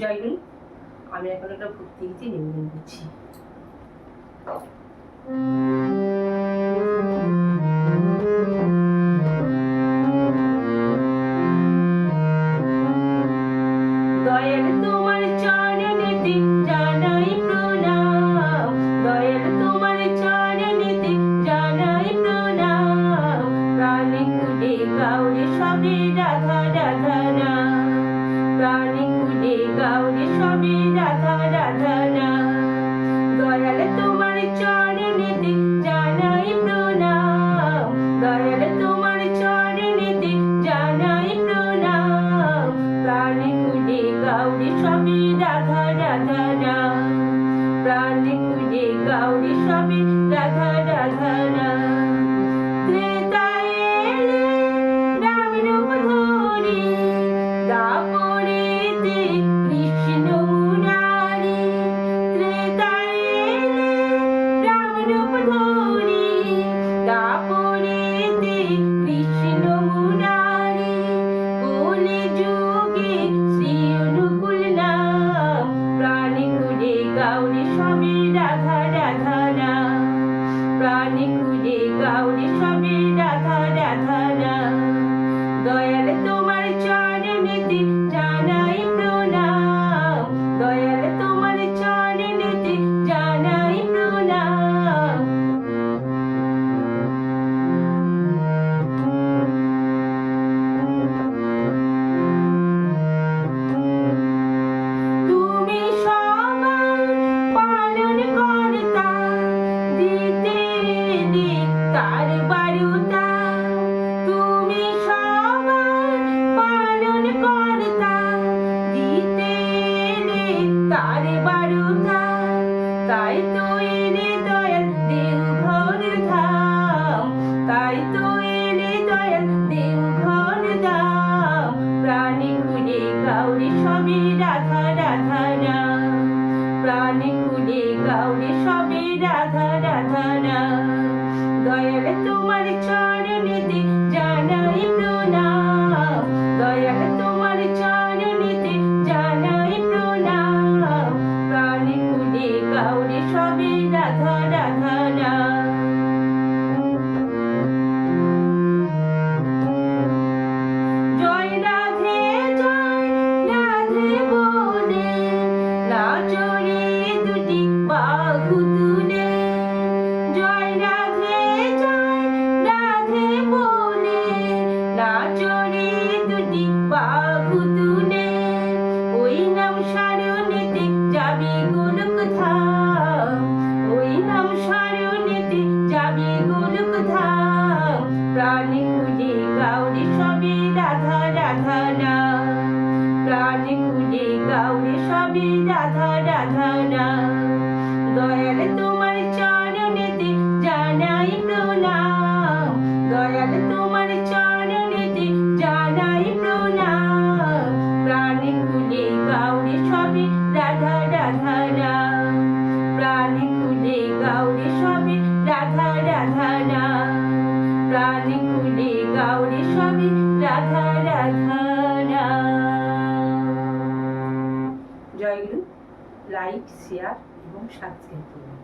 জয়গুরু। আমি এখন একটা ভক্তি গীতি নিবেদন করছি। দয়াল তোমার চরণেতে জানাই প্রণাম, দয়াল তোমার চরণেতে জানাই প্রণাম। প্রাণে খুলে গাওরে সবে রাধা রাধা নাম, প্রাণে খুলে গাওরে সবে রাধা রাধা নাম। দয়াল তোমার চরণেতে জানাই প্রণাম, দয়াল তোমার চরণেতে জানাই প্রণাম। প্রাণে খুলে গাওরে সবে রাধা রাধা নাম, প্রাণে খুলে গাওরে সবে রাধা রাধা নাম। ত্রেতায় এলে রাম রূপ ধরে, দ্বাপরেতে কৃষ্ণ মুরারি। ত্রেতায় এলে রাম রূপ ধরে, দ্বাপরেতে কৃষ্ণ মুরারি। কলি যুগে শ্রী অনুকূল নাম, প্রাণে খুলে গাওরে সবে রাধা রাধা নাম, প্রাণে খুলে গাওরে সবে রাধা রাধা নাম। দয়াল তোমার চরণেতে জানাই প্রণাম, দয়াল তোমার চরণেতে জানাই প্রণাম। তুমি সবার পালন কর্তা, দিতে এলে তার বারতা। তুমি সবার পালন কর্তা, দিতে এলে তার বারতা। তাই তো এলে দয়াল দেওঘর ধাম, তাই তো এলে দয়াল দেওঘর ধাম। প্রাণে খুলে গাওরে সবে রাধা রাধা নাম, প্রাণে খুলে গাওরে সবে রাধা রাধা নাম। দয়াল তোমার চরণেতে জানাই প্রণাম, দয়াল তোমার চরণেতে জানাই প্রণাম। প্রাণে খুলে গাওরে সবে রাধা রাধা নাম। জয় রাধে জয় রাধে বলে, নাচরে দুটি বাহু তুলে। জয় রাধে জয় রাধে বলে, নাচরে দুটি বাহু তুলে। ওই নাম সারণেতে যাবি গোলক ধাম, ওই নাম সারণেতে যাবি গোলক ধাম। প্রাণে খুলে গাওরে সবে রাধা রাধা নাম, প্রাণে খুলে গাওরে সবে রাধা রাধা নাম। দয়াল তোমার চরণেতে জানাই প্রণাম, দয়াল তোমার চরণেতে জানাই প্রণাম। প্রাণে খুলে গাওরে সবে রাধা রাধা নাম, প্রাণে খুলে গাওরে সবে রাধা রাধা নাম, প্রাণে খুলে গাওরে সবে রাধা রাধা নাম। জয়গুরু। লাইক, শেয়ার এবং সাবস্ক্রাইব করুন।